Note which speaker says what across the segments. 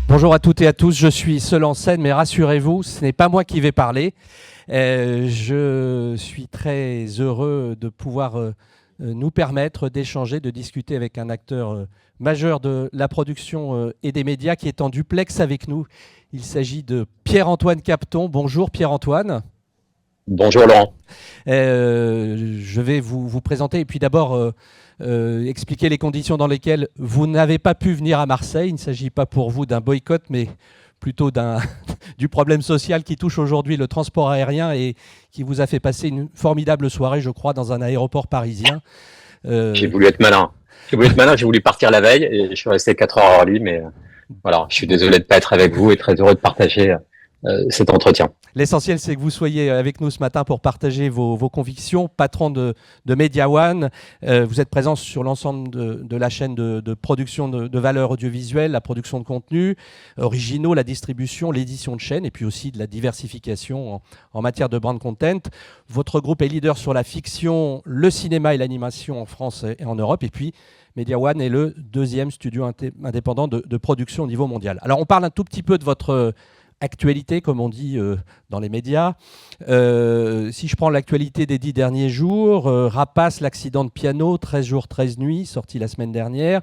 Speaker 1: Bonjour à toutes et à tous, je suis seul en scène, mais rassurez-vous, ce n'est pas moi qui vais parler. Je suis très heureux de pouvoir nous permettre d'échanger, de discuter avec un acteur majeur de la production et des médias qui est en duplex avec nous. Il s'agit de Pierre-Antoine Capton. Bonjour Pierre-Antoine.
Speaker 2: Bonjour Laurent.
Speaker 1: Je vais vous présenter et puis d'abord expliquer les conditions dans lesquelles vous n'avez pas pu venir à Marseille. Il ne s'agit pas pour vous d'un boycott, mais plutôt du problème social qui touche aujourd'hui le transport aérien et qui vous a fait passer une formidable soirée, je crois, dans un aéroport parisien.
Speaker 2: J'ai voulu être malin. J'ai voulu partir la veille et je suis resté 4 heures hors lui, mais voilà, je suis désolé de ne pas être avec vous et très heureux de partager cet entretien.
Speaker 1: L'essentiel, c'est que vous soyez avec nous ce matin pour partager vos convictions. Patron de Media One, vous êtes présent sur l'ensemble de la chaîne de production de valeur audiovisuelle, la production de contenu originaux, la distribution, l'édition de chaîne et puis aussi de la diversification en matière de brand content. Votre groupe est leader sur la fiction, le cinéma et l'animation en France et en Europe. Et puis, Media One est le deuxième studio indépendant de production au niveau mondial. Alors, on parle un tout petit peu de votre actualité, comme on dit dans les médias. Si je prends l'actualité des 10 derniers jours, Rapace, l'accident de piano, 13 jours, 13 nuits, sorti la semaine dernière.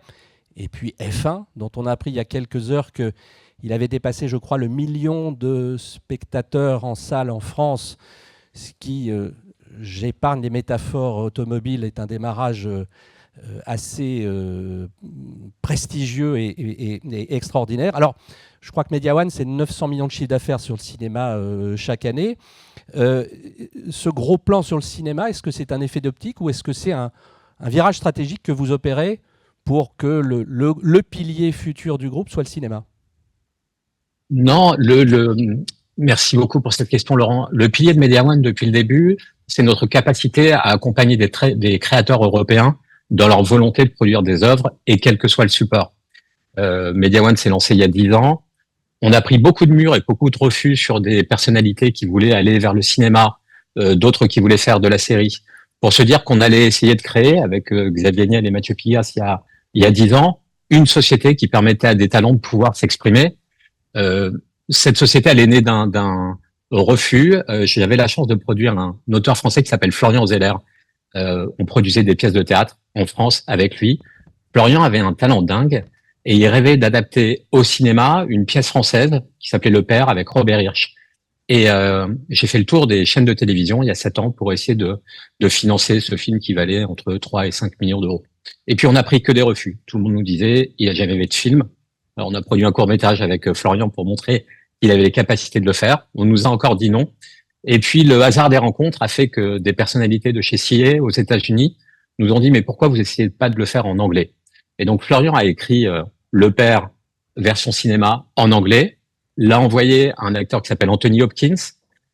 Speaker 1: Et puis F1, dont on a appris il y a quelques heures qu'il avait dépassé, je crois, le million de spectateurs en salle en France, ce qui, j'épargne les métaphores automobiles, est un démarrage assez prestigieux et extraordinaire. Alors, je crois que Media One, c'est 900 millions de chiffre d'affaires sur le cinéma chaque année. Ce gros plan sur le cinéma, est-ce que c'est un effet d'optique ou est-ce que c'est un virage stratégique que vous opérez pour que le pilier futur du groupe soit le cinéma?
Speaker 2: Non, merci beaucoup pour cette question, Laurent. Le pilier de Media One depuis le début, c'est notre capacité à accompagner des créateurs européens dans leur volonté de produire des œuvres et quel que soit le support. Media One s'est lancé il y a 10 ans. On a pris beaucoup de murs et beaucoup de refus sur des personnalités qui voulaient aller vers le cinéma, d'autres qui voulaient faire de la série, pour se dire qu'on allait essayer de créer, avec Xavier Niel et Mathieu Pigas il y a 10 ans, une société qui permettait à des talents de pouvoir s'exprimer. Cette société, elle est née d'un refus. J'avais la chance de produire un auteur français qui s'appelle Florian Zeller. On produisait des pièces de théâtre en France avec lui. Florian avait un talent dingue. Et il rêvait d'adapter au cinéma une pièce française qui s'appelait Le Père avec Robert Hirsch. Et j'ai fait le tour des chaînes de télévision il y a 7 ans pour essayer de financer ce film qui valait entre 3 et 5 millions d'euros. Et puis on n'a pris que des refus. Tout le monde nous disait il a jamais fait de film. Alors, on a produit un court-métrage avec Florian pour montrer qu'il avait les capacités de le faire. On nous a encore dit non. Et puis le hasard des rencontres a fait que des personnalités de chez CIE aux États-Unis nous ont dit mais pourquoi vous essayez pas de le faire en anglais? Et donc Florian a écrit Le Père version cinéma en anglais, l'a envoyé à un acteur qui s'appelle Anthony Hopkins,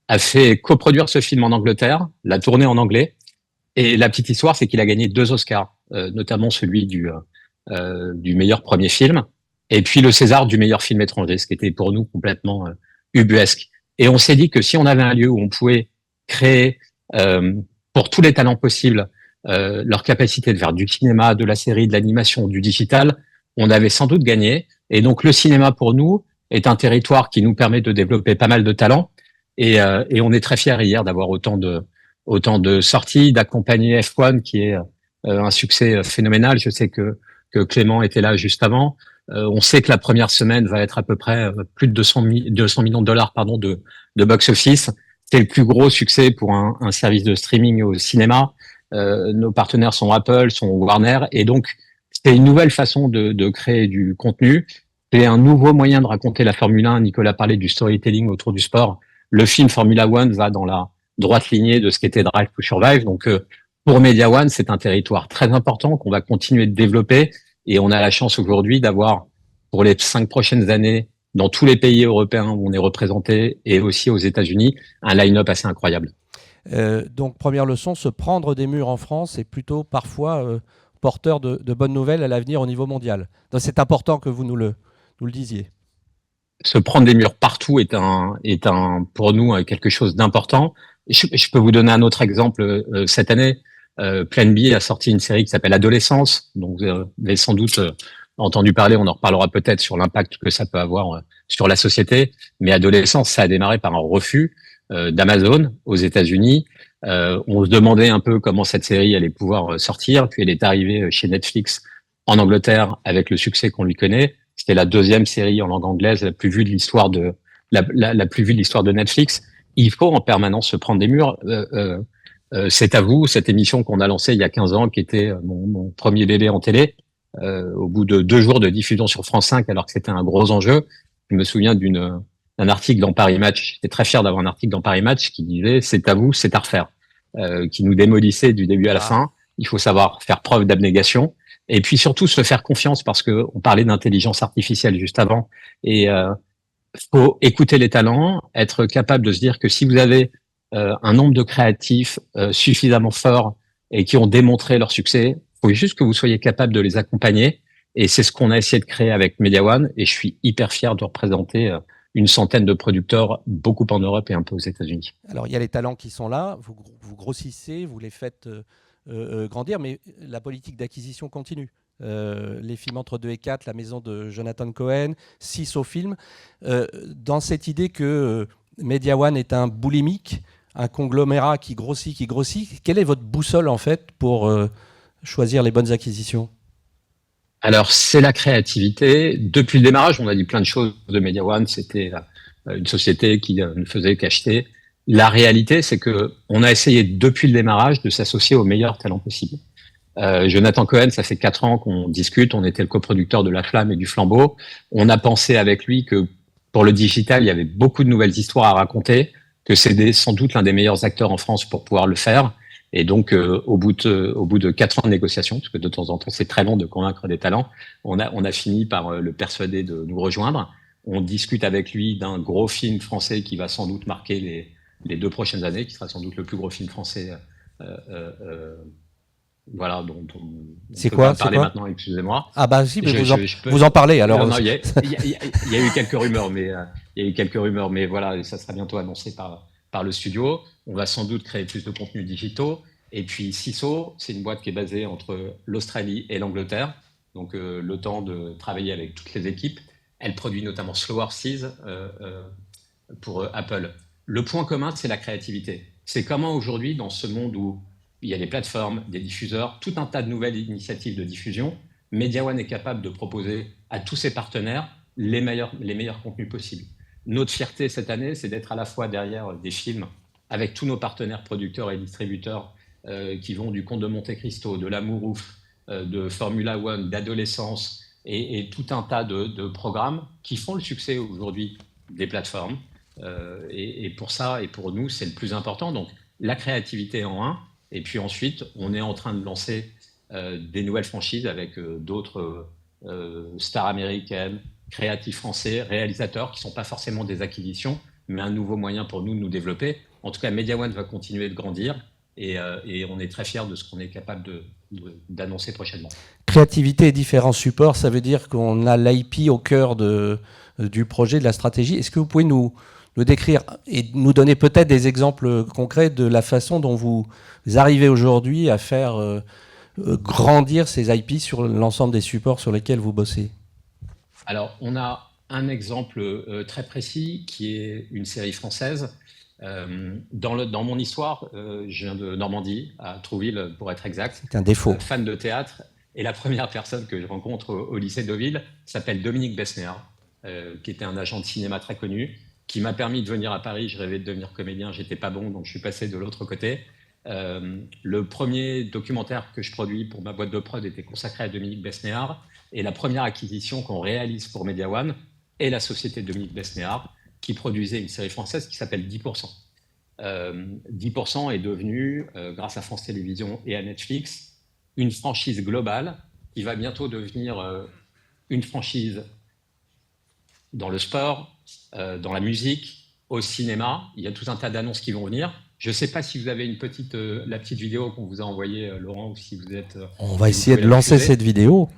Speaker 2: a fait coproduire ce film en Angleterre, l'a tourné en anglais, et la petite histoire, c'est qu'il a gagné 2 Oscars, notamment celui du meilleur premier film, et puis le César du meilleur film étranger, ce qui était pour nous complètement ubuesque. Et on s'est dit que si on avait un lieu où on pouvait créer pour tous les talents possibles leur capacité de faire du cinéma, de la série, de l'animation, du digital, on avait sans doute gagné. Et donc, le cinéma, pour nous, est un territoire qui nous permet de développer pas mal de talents. Et on est très fiers hier d'avoir autant de sorties, d'accompagner F1, qui est un succès phénoménal. Je sais que Clément était là juste avant. On sait que la première semaine va être à peu près plus de 200 millions de dollars de box-office. C'est le plus gros succès pour un service de streaming au cinéma. Nos partenaires sont Apple, sont Warner. Et donc, c'est une nouvelle façon de créer du contenu. C'est un nouveau moyen de raconter la Formule 1. Nicolas parlait du storytelling autour du sport. Le film Formula One va dans la droite lignée de ce qu'était Drive to Survive. Donc, pour Media One, c'est un territoire très important qu'on va continuer de développer. Et on a la chance aujourd'hui d'avoir, pour les 5 prochaines années, dans tous les pays européens où on est représenté et aussi aux États-Unis, un line-up assez incroyable.
Speaker 1: Donc, première leçon, se prendre des murs en France est plutôt parfois porteur de bonnes nouvelles à l'avenir au niveau mondial. Donc, c'est important que vous nous le disiez.
Speaker 2: Se prendre des murs partout est pour nous quelque chose d'important. Je peux vous donner un autre exemple. Cette année, Plan B a sorti une série qui s'appelle Adolescence. Donc, vous avez sans doute entendu parler, on en reparlera peut-être sur l'impact que ça peut avoir sur la société. Mais adolescence, ça a démarré par un refus d'Amazon aux États-Unis. On se demandait un peu comment cette série allait pouvoir sortir, puis elle est arrivée chez Netflix en Angleterre avec le succès qu'on lui connaît. C'était la deuxième série en langue anglaise la plus vue de l'histoire de la plus vue de l'histoire de Netflix. Il faut en permanence se prendre des murs. C'est à vous, cette émission qu'on a lancée il y a 15 ans, qui était mon premier bébé en télé. Au bout de 2 jours de diffusion sur France 5, alors que c'était un gros enjeu, je me souviens d'un article dans Paris Match. J'étais très fier d'avoir un article dans Paris Match qui disait « c'est à vous, c'est à refaire », qui nous démolissait du début à la fin. Il faut savoir faire preuve d'abnégation et puis surtout se faire confiance, parce que on parlait d'intelligence artificielle juste avant, et faut écouter les talents, être capable de se dire que si vous avez un nombre de créatifs suffisamment forts et qui ont démontré leur succès, il faut juste que vous soyez capable de les accompagner. Et c'est ce qu'on a essayé de créer avec Media One. Et je suis hyper fier de représenter une centaine de producteurs, beaucoup en Europe et un peu aux États-Unis.
Speaker 1: Alors, il y a les talents qui sont là, vous grossissez, vous les faites grandir, mais la politique d'acquisition continue. Les films entre 2 et 4, La Maison de Jonathan Cohen, 6 au film. Dans cette idée que Media One est un boulimique, un conglomérat qui grossit, quelle est votre boussole en fait pour choisir les bonnes acquisitions?
Speaker 2: Alors, c'est la créativité. Depuis le démarrage, on a dit plein de choses de Media One. C'était une société qui ne faisait qu'acheter. La réalité, c'est que on a essayé depuis le démarrage de s'associer aux meilleurs talents possibles. Jonathan Cohen, ça fait 4 ans qu'on discute. On était le coproducteur de La Flamme et du Flambeau. On a pensé avec lui que pour le digital, il y avait beaucoup de nouvelles histoires à raconter, que c'est sans doute l'un des meilleurs acteurs en France pour pouvoir le faire. Et donc, au bout de 4 ans de négociation, parce que de temps en temps, c'est très long de convaincre des talents, on a fini par le persuader de nous rejoindre. On discute avec lui d'un gros film français qui va sans doute marquer les 2 prochaines années, qui sera sans doute le plus gros film français. Voilà, dont
Speaker 1: c'est quoi,
Speaker 2: parler maintenant, excusez-moi.
Speaker 1: Ah bah si, mais vous en parlez alors.
Speaker 2: Non, il y a eu quelques rumeurs, mais voilà, et ça sera bientôt annoncé par le studio. On va sans doute créer plus de contenus digitaux. Et puis CISO, c'est une boîte qui est basée entre l'Australie et l'Angleterre. Donc le temps de travailler avec toutes les équipes. Elle produit notamment Slow Horses pour Apple. Le point commun, c'est la créativité. C'est comment aujourd'hui, dans ce monde où il y a des plateformes, des diffuseurs, tout un tas de nouvelles initiatives de diffusion, Media One est capable de proposer à tous ses partenaires les meilleurs contenus possibles. Notre fierté cette année, c'est d'être à la fois derrière des films avec tous nos partenaires producteurs et distributeurs qui vont du Comte de Monte-Cristo, de L'Amour Ouf, de Formula One, d'Adolescence et tout un tas de programmes qui font le succès aujourd'hui des plateformes. Et pour ça et pour nous, c'est le plus important. Donc la créativité en un. Et puis ensuite, on est en train de lancer des nouvelles franchises avec d'autres stars américaines, créatifs français, réalisateurs qui ne sont pas forcément des acquisitions, mais un nouveau moyen pour nous de nous développer. En tout cas, Media One va continuer de grandir et on est très fiers de ce qu'on est capable d'annoncer prochainement.
Speaker 1: Créativité et différents supports, ça veut dire qu'on a l'IP au cœur du projet, de la stratégie. Est-ce que vous pouvez nous décrire et nous donner peut-être des exemples concrets de la façon dont vous arrivez aujourd'hui à faire grandir ces IP sur l'ensemble des supports sur lesquels vous bossez?
Speaker 2: Alors, on a un exemple très précis qui est une série française. Dans mon histoire, je viens de Normandie, à Trouville pour être exact.
Speaker 1: C'est un défaut.
Speaker 2: Fan de théâtre. Et la première personne que je rencontre au lycée Deauville s'appelle Dominique Besnéard, qui était un agent de cinéma très connu, qui m'a permis de venir à Paris. Je rêvais de devenir comédien, j'étais pas bon, donc je suis passé de l'autre côté. Le premier documentaire que je produis pour ma boîte de prod était consacré à Dominique Besnéard, et la première acquisition qu'on réalise pour Media One est la société Dominique Besnéard, qui produisait une série française qui s'appelle 10%. 10% est devenu, grâce à France Télévisions et à Netflix, une franchise globale qui va bientôt devenir une franchise dans le sport, dans la musique, au cinéma. Il y a tout un tas d'annonces qui vont venir. Je ne sais pas si vous avez la petite vidéo qu'on vous a envoyée, Laurent, ou si vous êtes...
Speaker 1: On va essayer de lancer cette vidéo.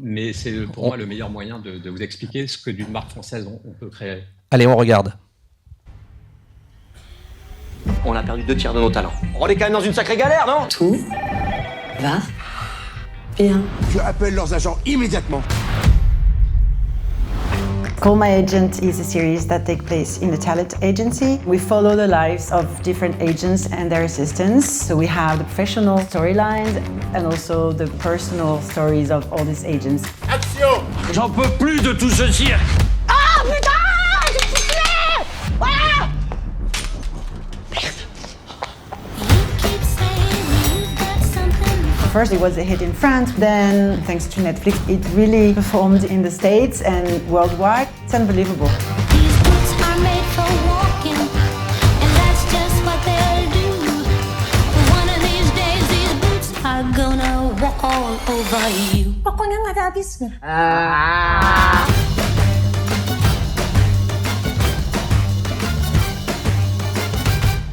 Speaker 2: Mais c'est pour moi le meilleur moyen de vous expliquer ce que d'une marque française on peut créer.
Speaker 1: Allez, on regarde.
Speaker 3: On a perdu 2 tiers de nos talents. On est quand même dans une sacrée galère, non?
Speaker 4: Tout va
Speaker 3: Bien.
Speaker 4: Je appelle leurs agents immédiatement.
Speaker 3: Call My Agent is a series that takes place in a talent agency. We follow the lives of different agents and their assistants. So we have the professional storylines and also the personal stories of all these agents.
Speaker 4: Action!
Speaker 5: J'en peux plus de tout ce cirque!
Speaker 6: Ah putain! J'ai soufflé! Voilà!
Speaker 3: First it was a hit in France, then thanks to Netflix it really performed in the States and worldwide. It's unbelievable.
Speaker 7: These boots are made for walking, and that's just what they'll do. But one of these days these boots are gonna walk all over you.
Speaker 6: Pokoknya nggak ada habisnya.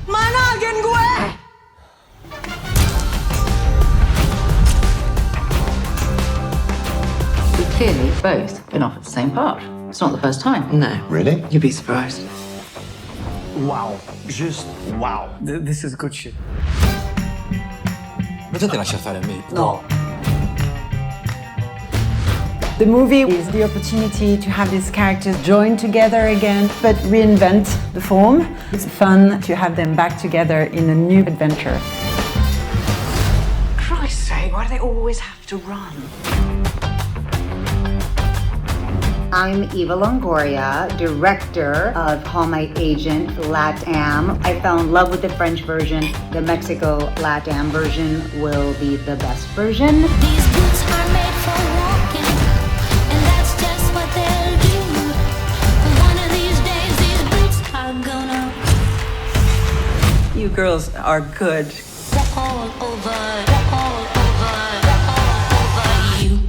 Speaker 6: Mana agen gue?
Speaker 8: We've clearly both been offered the same part. It's not the first time.
Speaker 3: No.
Speaker 4: Really?
Speaker 8: You'd be surprised.
Speaker 5: Wow, juste wow.
Speaker 9: This is good shit.
Speaker 5: Peut-être la chef à la main.
Speaker 8: No.
Speaker 3: The movie is the opportunity to have these characters join together again, but reinvent the form. It's fun to have them back together in a new adventure.
Speaker 8: Christ's sake, why do they always have to run?
Speaker 10: I'm Eva Longoria, director of Call My Agent LATAM. I fell in love with the French version. The Mexico LATAM version will be the best version.
Speaker 7: These boots are made for walking, and that's just what they'll do. But one of these days these boots are gonna
Speaker 3: You girls are good.
Speaker 7: walk all over, walk all over, walk all over you.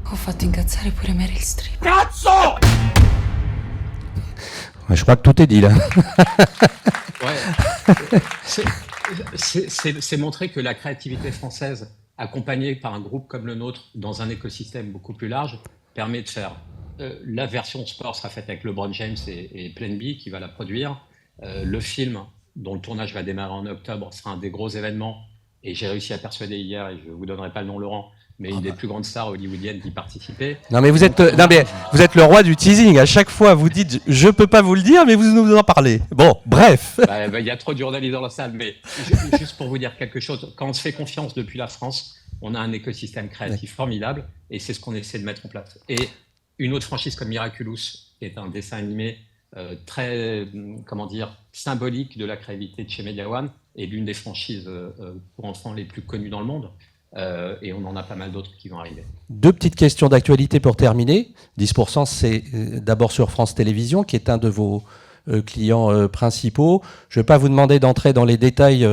Speaker 8: Ho fatto incazzare pure Meryl Streep.
Speaker 4: Cazzo!
Speaker 1: Ouais, je crois que tout est dit là.
Speaker 2: Ouais. C'est montrer que la créativité française, accompagnée par un groupe comme le nôtre, dans un écosystème beaucoup plus large, permet de faire. La version sport sera faite avec LeBron James et Plan B qui va la produire. Le film, dont le tournage va démarrer en octobre, sera un des gros événements. Et j'ai réussi à persuader hier, et je ne vous donnerai pas le nom Laurent, mais une des plus grandes stars hollywoodiennes qui participait.
Speaker 1: Non mais vous êtes le roi du teasing. À chaque fois vous dites je peux pas vous le dire mais vous nous en parlez. Bon bref.
Speaker 2: Il y a trop de journalistes dans la salle, mais juste pour vous dire quelque chose, quand on se fait confiance depuis la France, on a un écosystème créatif formidable et c'est ce qu'on essaie de mettre en place. Et une autre franchise comme Miraculous, qui est un dessin animé très, symbolique de la créativité de chez Media One, est l'une des franchises pour enfants les plus connues dans le monde. Et on en a pas mal d'autres qui vont arriver.
Speaker 1: Deux petites questions d'actualité pour terminer. 10%, c'est d'abord sur France Télévisions, qui est un de vos clients principaux. Je ne vais pas vous demander d'entrer dans les détails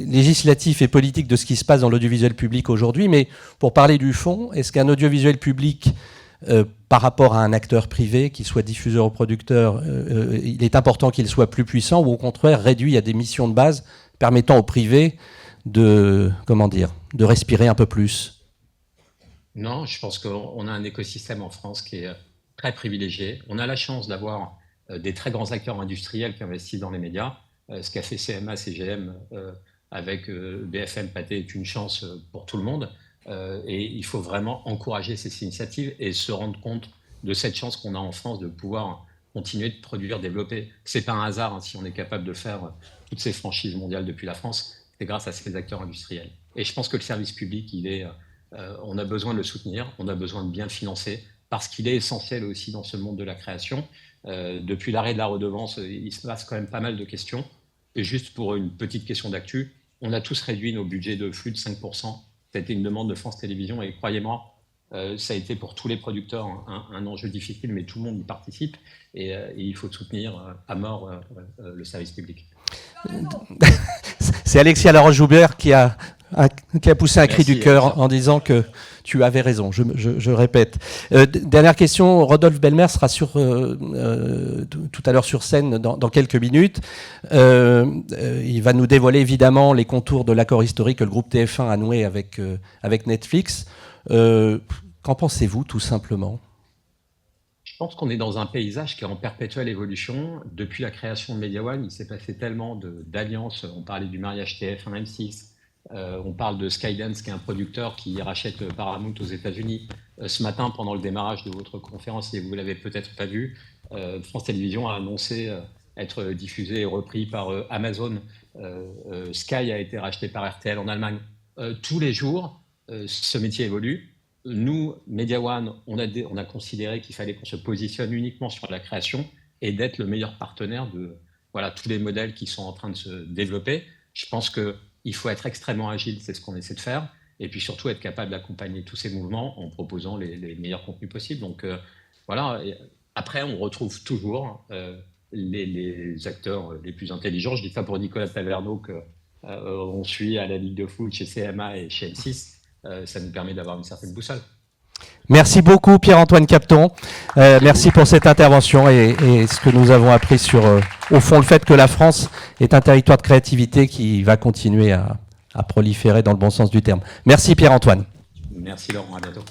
Speaker 1: législatifs et politiques de ce qui se passe dans l'audiovisuel public aujourd'hui, mais pour parler du fond, est-ce qu'un audiovisuel public, par rapport à un acteur privé, qu'il soit diffuseur ou producteur, il est important qu'il soit plus puissant ou au contraire réduit à des missions de base permettant au privé de respirer un peu plus?
Speaker 2: Non, je pense qu'on a un écosystème en France qui est très privilégié. On a la chance d'avoir des très grands acteurs industriels qui investissent dans les médias. Ce qu'a fait CMA, CGM avec BFM Pathé est une chance pour tout le monde. Et il faut vraiment encourager ces initiatives et se rendre compte de cette chance qu'on a en France de pouvoir continuer de produire, développer. C'est pas un hasard si on est capable de faire toutes ces franchises mondiales depuis la France. C'est grâce à ces acteurs industriels. Et je pense que le service public, on a besoin de le soutenir, on a besoin de bien le financer, parce qu'il est essentiel aussi dans ce monde de la création. Depuis l'arrêt de la redevance, il se passe quand même pas mal de questions. Et juste pour une petite question d'actu, on a tous réduit nos budgets de flux de 5%. C'était une demande de France Télévisions et croyez-moi, ça a été pour tous les producteurs un enjeu difficile, mais tout le monde y participe et il faut soutenir à mort le service public.
Speaker 1: C'est Alexia Laroche-Joubert qui a poussé un cri
Speaker 2: Merci,
Speaker 1: du cœur
Speaker 2: Alexia.
Speaker 1: en disant que tu avais raison, je répète. Dernière question, Rodolphe Belmer sera tout à l'heure sur scène dans quelques minutes. Il va nous dévoiler évidemment les contours de l'accord historique que le groupe TF1 a noué avec Netflix. Qu'en pensez-vous tout simplement ?
Speaker 2: Je pense qu'on est dans un paysage qui est en perpétuelle évolution. Depuis la création de Media One, il s'est passé tellement d'alliances. On parlait du mariage TF1-M6, On parle de Skydance, qui est un producteur qui rachète Paramount aux États-Unis. Ce matin, pendant le démarrage de votre conférence, et vous l'avez peut-être pas vu, France Télévisions a annoncé être diffusé et repris par Amazon. Sky a été racheté par RTL en Allemagne. Tous les jours, ce métier évolue. Nous, Media One, on a considéré qu'il fallait qu'on se positionne uniquement sur la création et d'être le meilleur partenaire de tous les modèles qui sont en train de se développer. Je pense qu'il faut être extrêmement agile, c'est ce qu'on essaie de faire, et puis surtout être capable d'accompagner tous ces mouvements en proposant les meilleurs contenus possibles. Donc voilà. Et après, on retrouve toujours les acteurs les plus intelligents. Je dis ça pour Nicolas Taverneau qu'on suit à la Ligue de foot chez CMA et chez M6. Ça nous permet d'avoir une certaine boussole.
Speaker 1: Merci beaucoup Pierre-Antoine Capton. Merci pour cette intervention et ce que nous avons appris sur, au fond, le fait que la France est un territoire de créativité qui va continuer à proliférer dans le bon sens du terme. Merci Pierre-Antoine.
Speaker 2: Merci Laurent, à bientôt.